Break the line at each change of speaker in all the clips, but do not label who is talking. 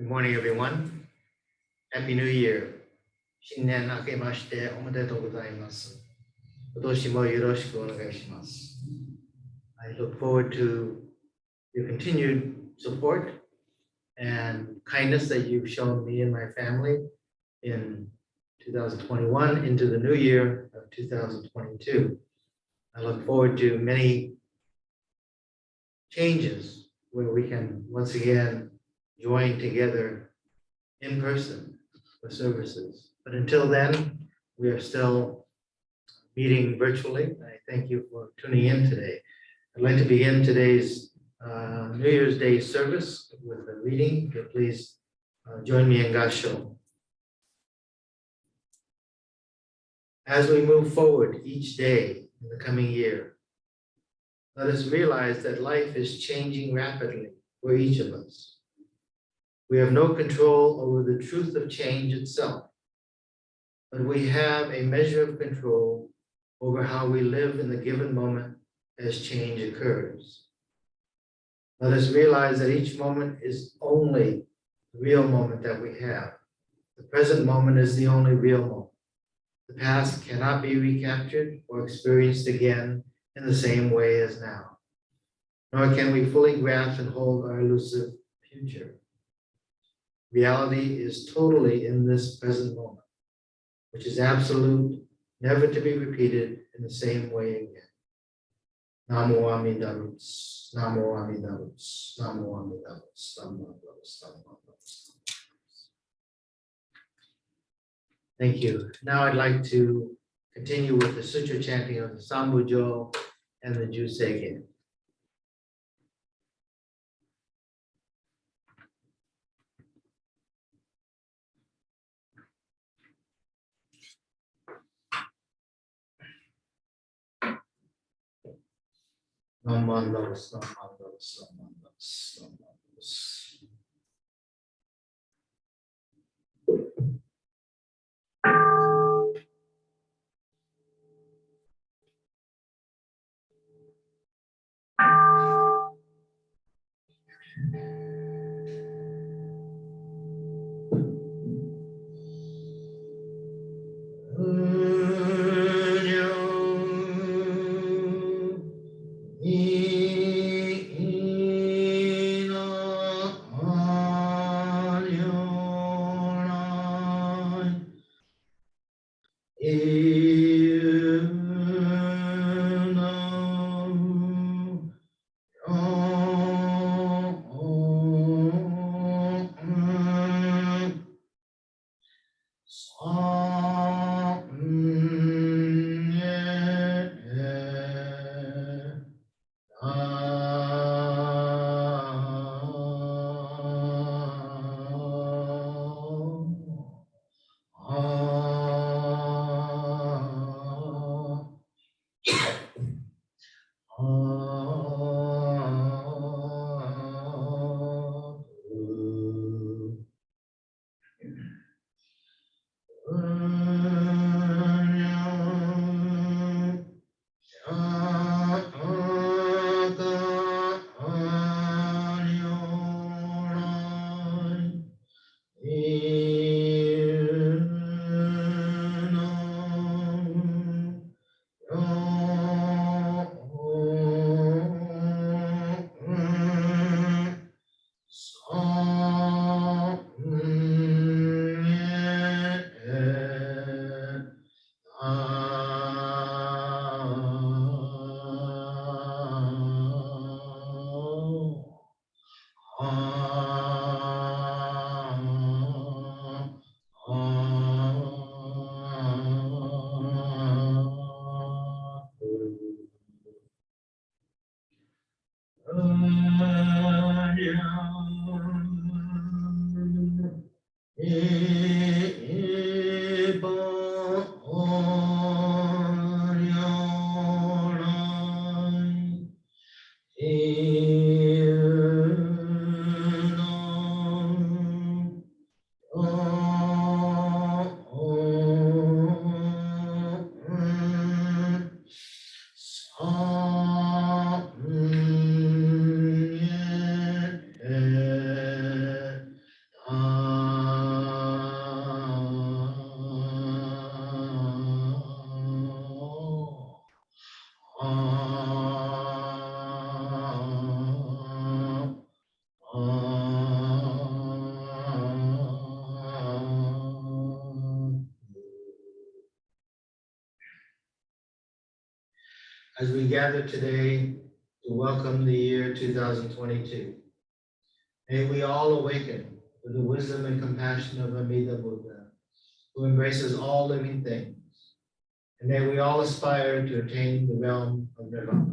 Good morning, everyone. Happy New Year. 新年明けましておめでとうございます。今年もよろしくお願いします。I look forward to your continued support and kindness that you've shown me and my family in 2021 into the new year of 2022. I look forward to many changes where we can once again join together in person for services. But until then, we are still meeting virtually. I thank you for tuning in today. I'd like to begin today's New Year's Day service with a reading. Please join me in Shusho. As we move forward each day in the coming year, let us realize that life is changing rapidly for each of us. We have no control over the truth of change itself, but we have a measure of control over how we live in the given moment as change occurs. Let us realize that each moment is only the real moment that we have. The present moment is the only real moment. The past cannot be recaptured or experienced again in the same way as now, nor can we fully grasp and hold our elusive future. Reality is totally in this present moment, which is absolute, never to be repeated in the same way again. Namo Amida Roots, Namo Amida Roots, Namo Amida Roots, Namo Amida Roots, Namo Amida Roots. Thank you. Now I'd like to continue with the sutra chanting of the Sambujo and the Juseigen. Namandos, namandos, namandos, namandos. As we gather today to welcome the year 2022, may we all awaken with the wisdom and compassion of Amida Buddha, who embraces all living things. And may we all aspire to attain the realm of nirvana.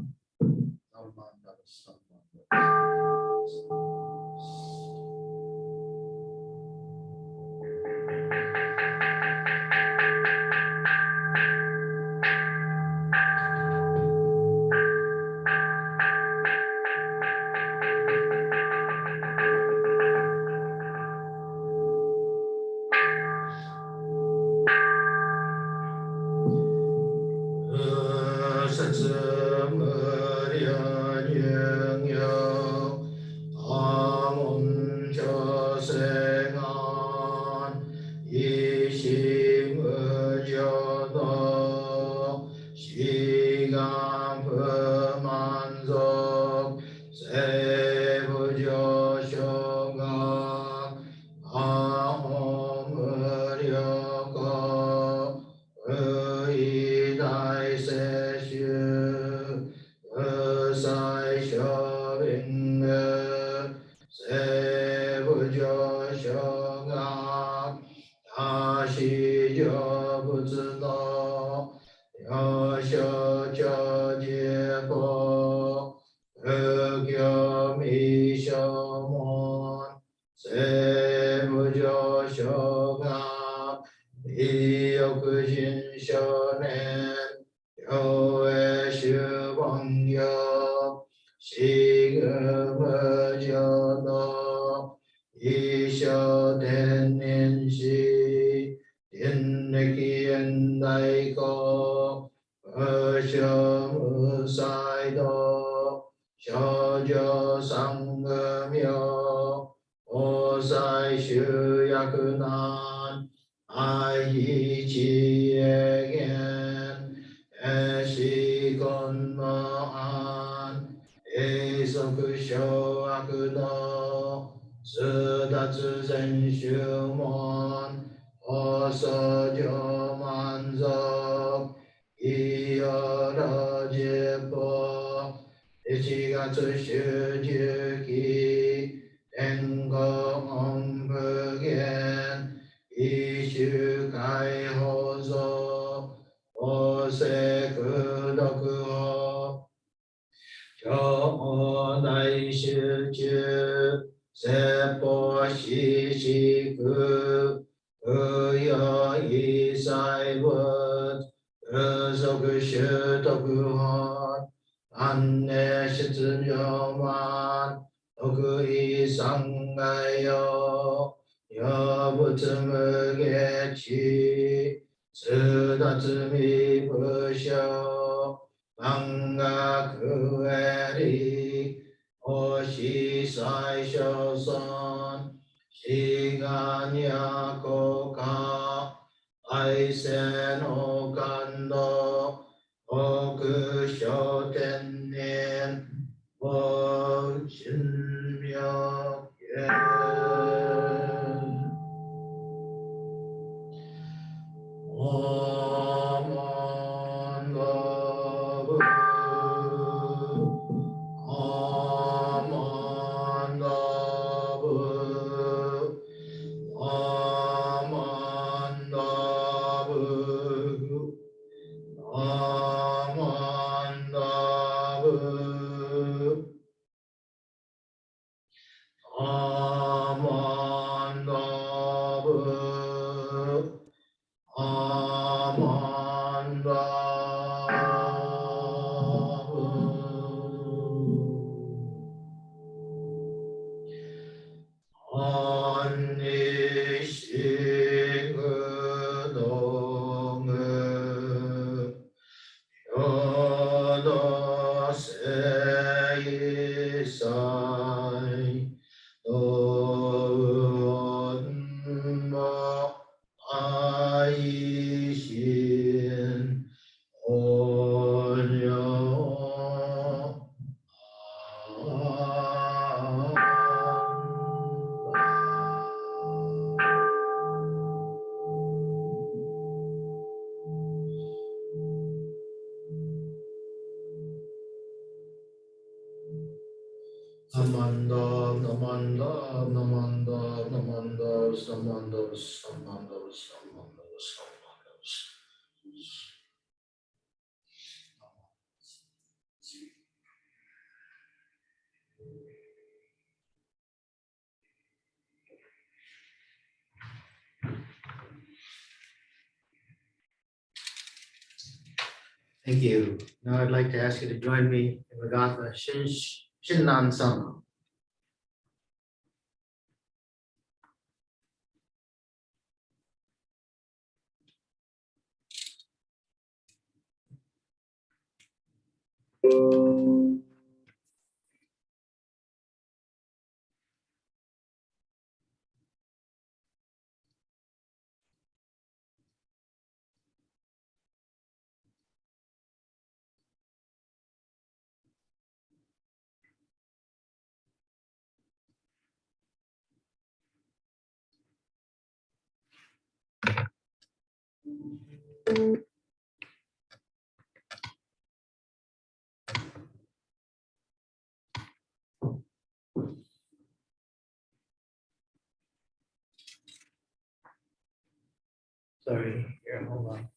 Somondos, Somondos, Somondos, Somondos, Somondos. Thank you. Now I'd like to ask you to join me in Magatha Shinnan Sama. Sorry, here, hold on.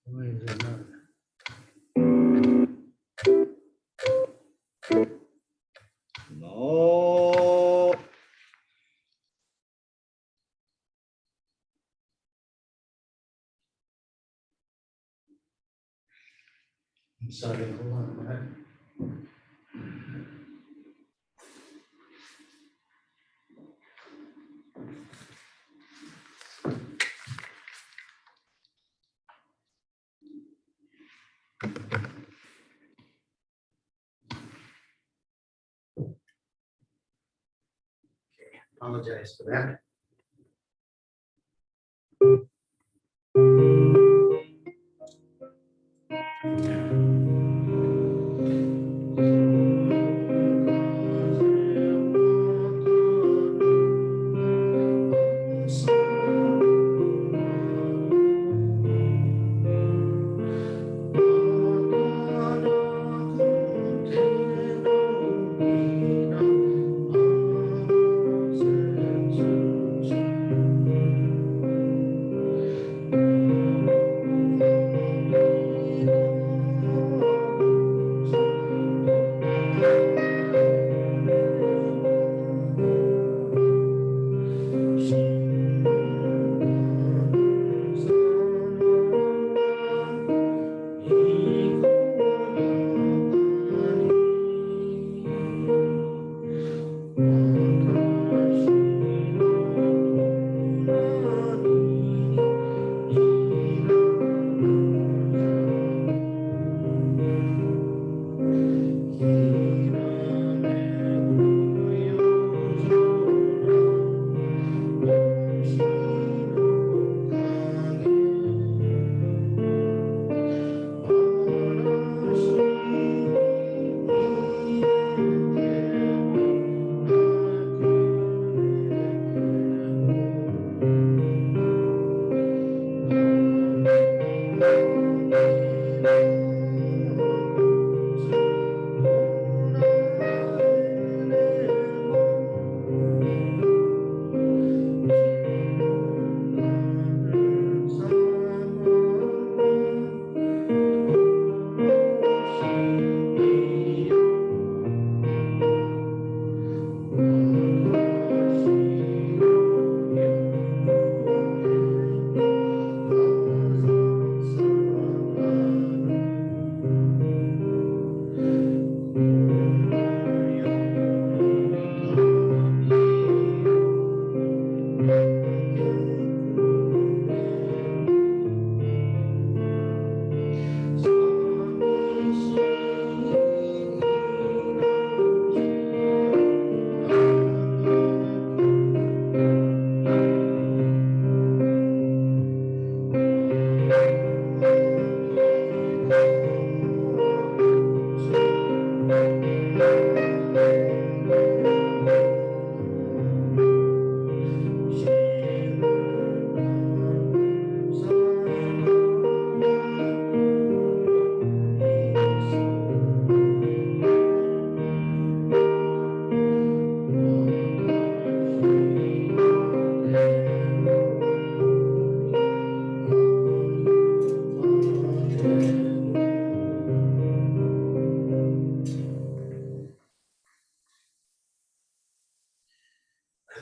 Why is it not?
No.
I'm sorry, hold on. Apologize for that.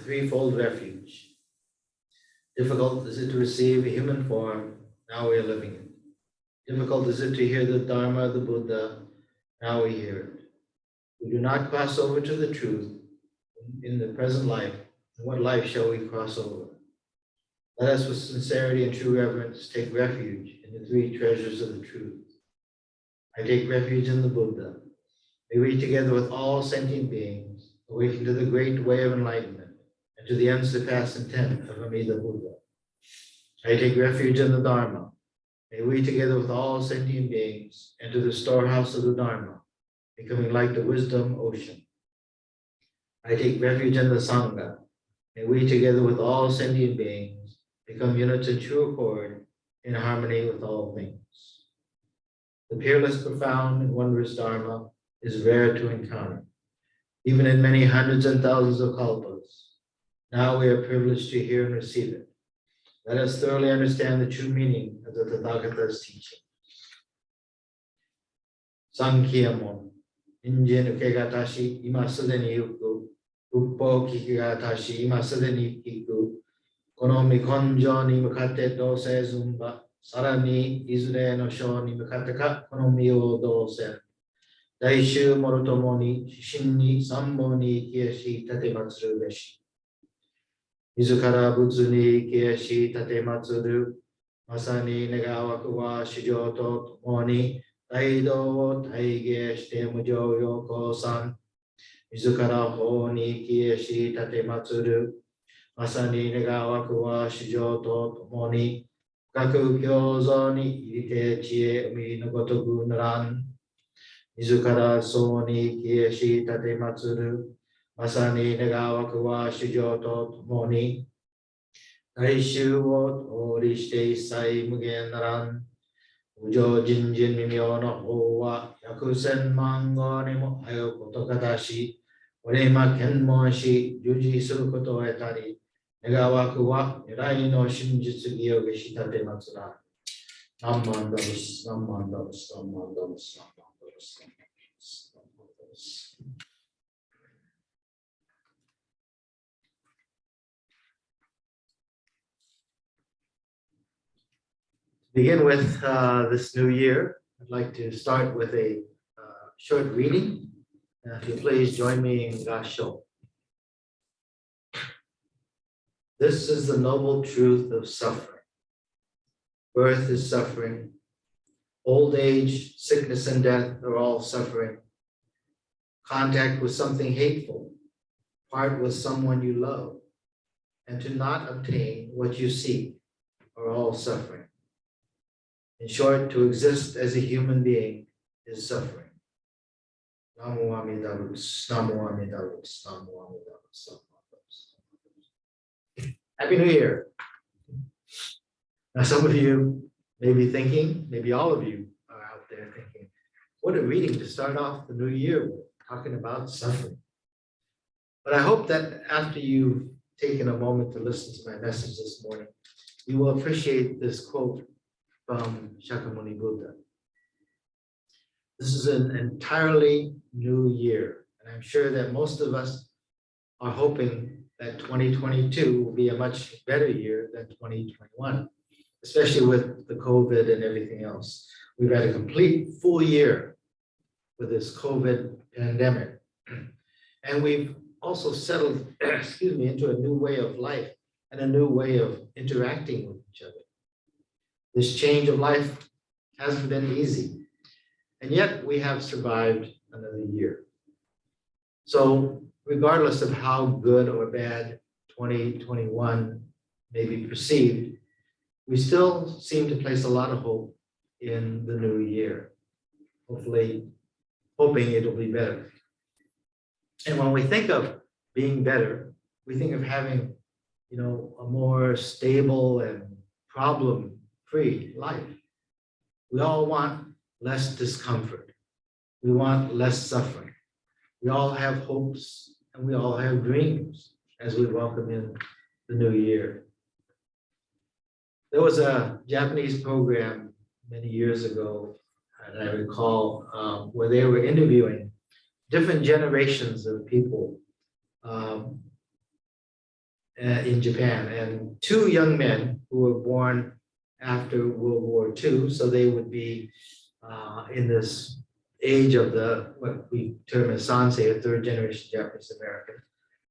threefold refuge. Difficult is it to receive a human form, now we are living it. Difficult is it to hear the Dharma of the Buddha, now we hear it. We do not cross over to the truth in the present life. In what life shall we cross over? Let us with sincerity and true reverence take refuge in the three treasures of the truth. I take refuge in the Buddha. May we together with all sentient beings awaken to the great way of enlightenment and to the unsurpassed intent of Amida Buddha. I take refuge in the Dharma. May we together with all sentient beings enter the storehouse of the Dharma, becoming like the wisdom ocean. I take refuge in the Sangha. May we together with all sentient beings become units in true accord in harmony with all things. The peerless, profound, and wondrous Dharma is rare to encounter, even in many hundreds and thousands of kalpas. Now we are privileged to hear and receive it. Let us thoroughly understand the true meaning of the Tathagata's teaching. Sankhya-mon, Injin ukegatashi ima sudeni yuku, uppo kikigatashi ima sudeni kiku, kono mikonjo ni mukate dose zumba, sarani izure no sho ni mukate ka kono mi o dose. Daishu morotomo ni shin ni sammo ni kieshi tatematsuru beshi. Mizukara butsu ni kieshi tatematsuru, masani negawaku wa shijo to tomo ni Taido wo taige shite mujo yoko-san. Mizukara ho ni kieshi tatematsuru, masani negawaku wa shijo to tomo ni kaku kyozo ni irite chie umi no gotoku naran. Mizukara so ni kieshi tatematsuru, masani negawaku wa shijo to tomo ni daishu wo tori shite issai mugen naran. Ujo jinjin mimyo no ho wa yakusen mango ni mo ayo koto katashi, orema kenmon shi yuji suru koto o etari, negawaku wa nirai no shinjutsu gi o geshitate matsura. Nammandamus, nammandamus, nammandamus, nammandamus, nammandamus. Begin with this new year, I'd like to start with a short reading. If you please join me in Gasho. This is the noble truth of suffering. Birth is suffering. Old age, sickness, and death are all suffering. Contact with something hateful, part with someone you love, and to not obtain what you seek are all suffering. In short, to exist as a human being is suffering. Namo Amida Butsu, Namo Amida Butsu, Namo Amida Butsu. Happy New Year. Now, some of you may be thinking, maybe all of you are out there thinking, what a reading to start off the new year with, talking about suffering. But I hope that after you've taken a moment to listen to my message this morning, you will appreciate this quote from Shakyamuni Buddha. This is an entirely new year, and I'm sure that most of us are hoping that 2022 will be a much better year than 2021, especially with the COVID and everything else. We've had a complete full year with this COVID pandemic, and we've also settled, into a new way of life and a new way of interacting with each other. This change of life hasn't been easy, and yet we have survived another year. So regardless of how good or bad 2021 may be perceived, we still seem to place a lot of hope in the new year, hopefully hoping it'll be better. And when we think of being better, we think of having, a more stable and problem-free life. We all want less discomfort. We want less suffering. We all have hopes and we all have dreams as we welcome in the new year. There was a Japanese program many years ago, and I recall, where they were interviewing different generations of people in Japan, and two young men who were born after World War II, so they would be in this age of the what we term as Sansei, a third generation Japanese American.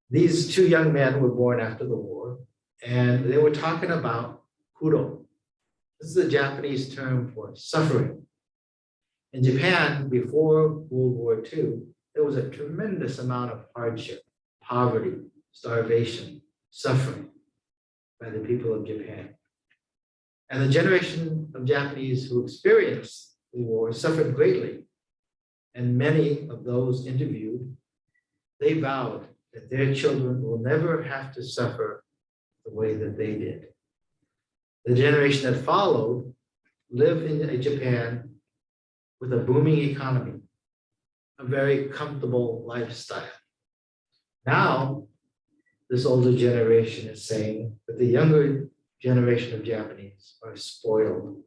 These two young men were born after the war, and they were talking about kuro. This is a Japanese term for suffering. In Japan, before World War II, there was a tremendous amount of hardship, poverty, starvation, suffering by the people of Japan. And the generation of Japanese who experienced the war suffered greatly. And many of those interviewed, they vowed that their children will never have to suffer the way that they did. The generation that followed lived in Japan with a booming economy, a very comfortable lifestyle. Now, this older generation is saying that the younger generation of Japanese are spoiled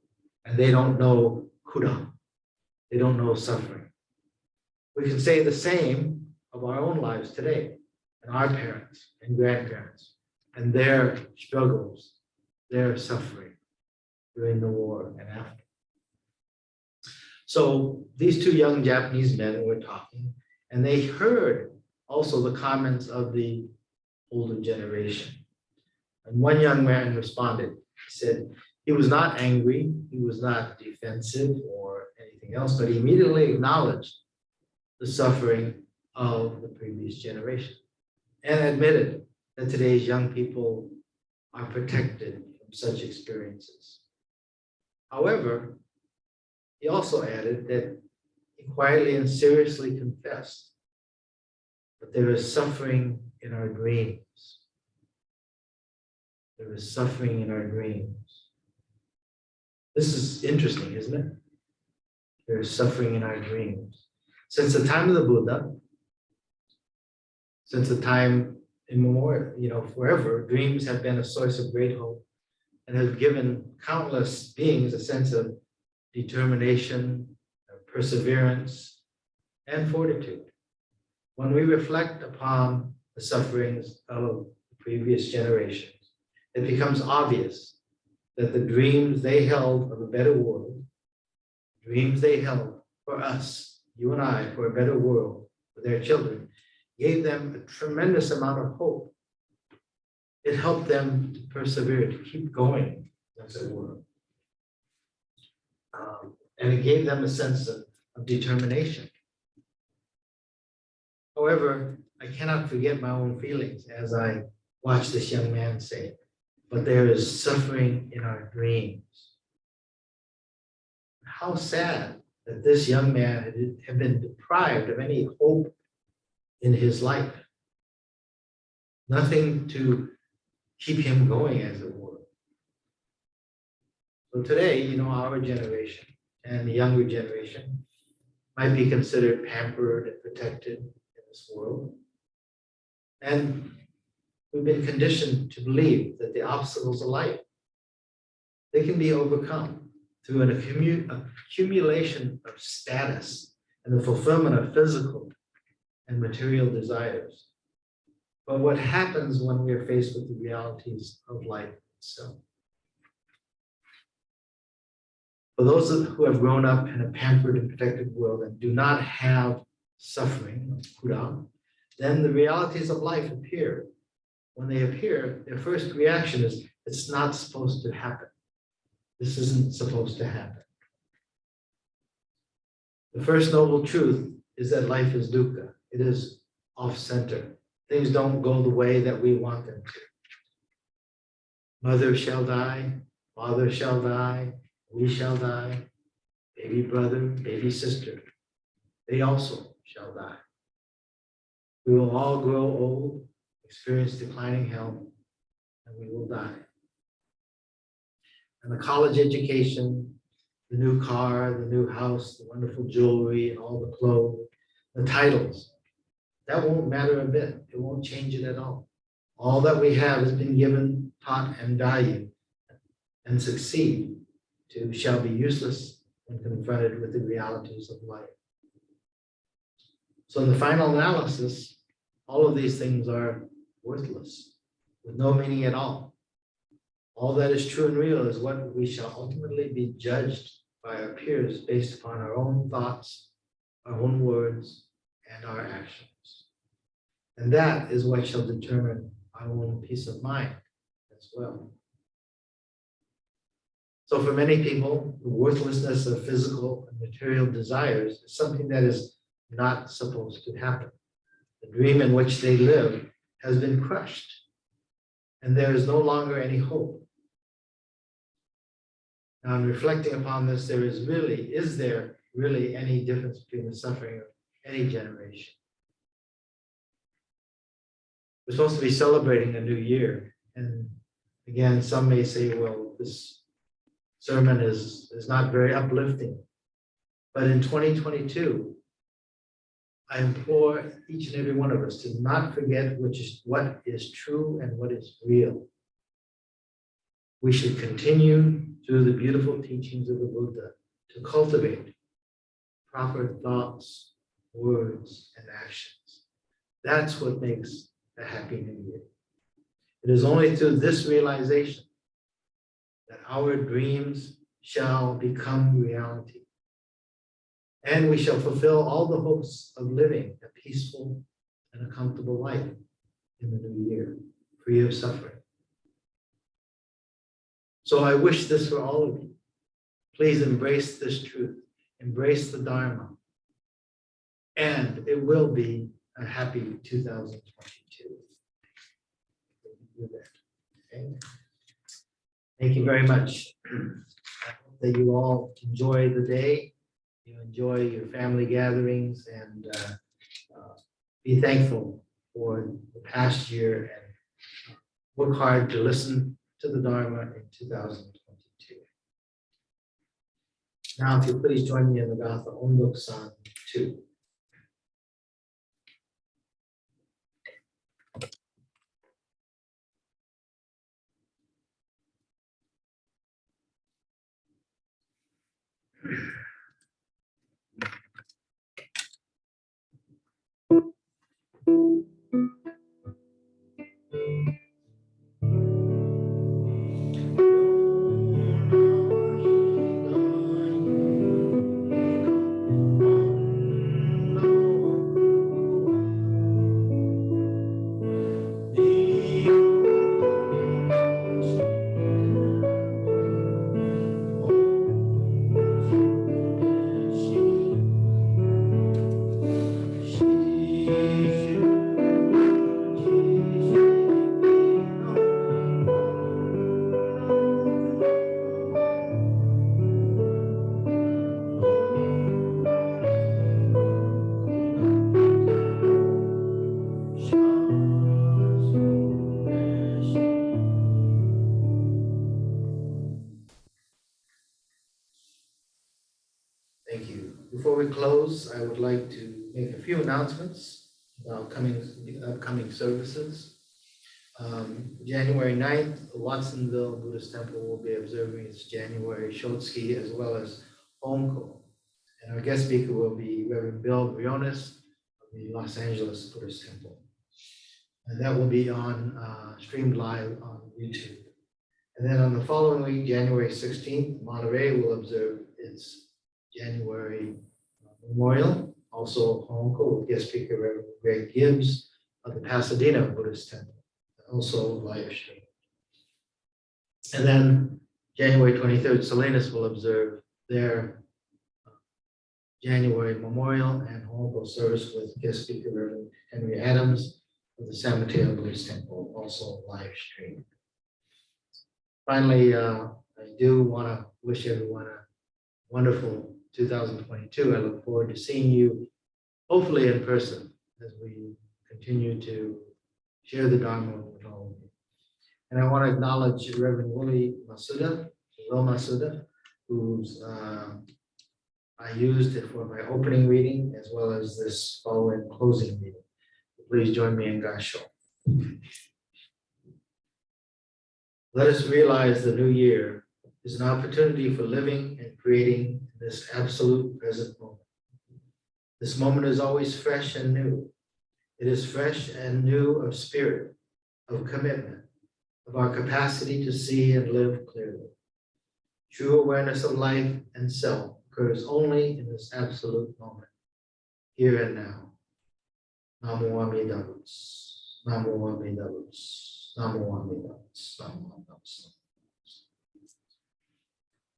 and they don't know kura. They don't know suffering. We can say the same of our own lives today and our parents and grandparents and their struggles, their suffering during the war and after. So these two young Japanese men were talking, and they heard also the comments of the older generation. And one young man responded. He said he was not angry, he was not defensive or anything else, but he immediately acknowledged the suffering of the previous generation and admitted that today's young people are protected from such experiences. However, he also added that he quietly and seriously confessed that there is suffering in our dreams. There is suffering in our dreams. This is interesting, isn't it? There is suffering in our dreams. Since the time of the Buddha, since the time immemorial, forever, dreams have been a source of great hope and have given countless beings a sense of determination, perseverance, and fortitude. When we reflect upon the sufferings of the previous generations, it becomes obvious that the dreams they held of a better world, dreams they held for us, you and I, for a better world for their children, gave them a tremendous amount of hope. It helped them to persevere, to keep going, as it were. And it gave them a sense of determination. However, I cannot forget my own feelings as I watched this young man say, but there is suffering in our dreams. How sad that this young man had been deprived of any hope in his life. Nothing to keep him going, as it were. So today, our generation and the younger generation might be considered pampered and protected in this world. And we've been conditioned to believe that the obstacles of life, they can be overcome through an accumulation of status and the fulfillment of physical and material desires. But what happens when we are faced with the realities of life itself? For those who have grown up in a pampered and protected world and do not have suffering, kura, then the realities of life appear. When they appear, their first reaction is, it's not supposed to happen. This isn't supposed to happen. The first noble truth is that life is dukkha. It is off-center. Things don't go the way that we want them to. Mother shall die, father shall die, we shall die, baby brother, baby sister, they also shall die. We will all grow old, experience declining health, and we will die. And the college education, the new car, the new house, the wonderful jewelry, and all the clothes, the titles, that won't matter a bit. It won't change it at all. All that we have has been given, taught, and valued, and succeed to shall be useless when confronted with the realities of life. So in the final analysis, all of these things are worthless. with no meaning at all. All that is true and real is what we shall ultimately be judged by our peers based upon our own thoughts, our own words, and our actions. And that is what shall determine our own peace of mind as well. So for many people, the worthlessness of physical and material desires is something that is not supposed to happen. The dream in which they live has been crushed, and there is no longer any hope. Now, in reflecting upon this, is there really any difference between the suffering of any generation? We're supposed to be celebrating a new year. And again, some may say, well, this sermon is not very uplifting. But in 2022, I implore each and every one of us to not forget what is true and what is real. We should continue through the beautiful teachings of the Buddha to cultivate proper thoughts, words, and actions. That's what makes a happy new year. It is only through this realization that our dreams shall become reality. And we shall fulfill all the hopes of living a peaceful and a comfortable life in the new year, free of suffering. So I wish this for all of you. Please embrace this truth, embrace the Dharma, and it will be a happy 2022. Okay. Thank you very much. I hope that you all enjoy the day, you enjoy your family gatherings, and be thankful for the past year and work hard to listen to the Dharma in 2022. Now, if you please join me in the Gatha Ondok San 2. Thank you. Before we close, I would like to make a few announcements about upcoming services. January 9th, Watsonville Buddhist Temple will be observing its January Shotsuki as well as Honko. And our guest speaker will be Reverend Bill Briones of the Los Angeles Buddhist Temple. And that will be streamed live on YouTube. And then on the following week, January 16th, Monterey will observe its January memorial, also Honko, with guest speaker Reverend Greg Gibbs of the Pasadena Buddhist Temple, also live stream. And then January 23rd, Salinas will observe their January memorial and Honko service with guest speaker Reverend Henry Adams of the San Mateo Buddhist Temple, also live stream. Finally, I do want to wish everyone a wonderful 2022. I look forward to seeing you, hopefully in person, as we continue to share the Dharma with all of you. And I want to acknowledge Reverend Willie Masuda, Will Masuda, who's I used it for my opening reading as well as this following closing reading. Please join me in Gasho. Let us realize the new year is an opportunity for living and creating in this absolute present moment. This moment is always fresh and new. It is fresh and new of spirit, of commitment, of our capacity to see and live clearly. True awareness of life and self occurs only in this absolute moment, here and now. Namo Amida Butsu. Namo Amida Butsu. Namo Amida Butsu. Namo Amida Butsu.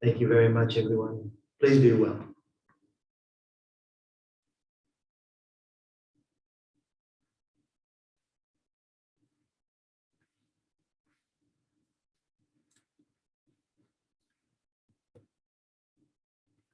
Thank you very much, everyone. Please be well.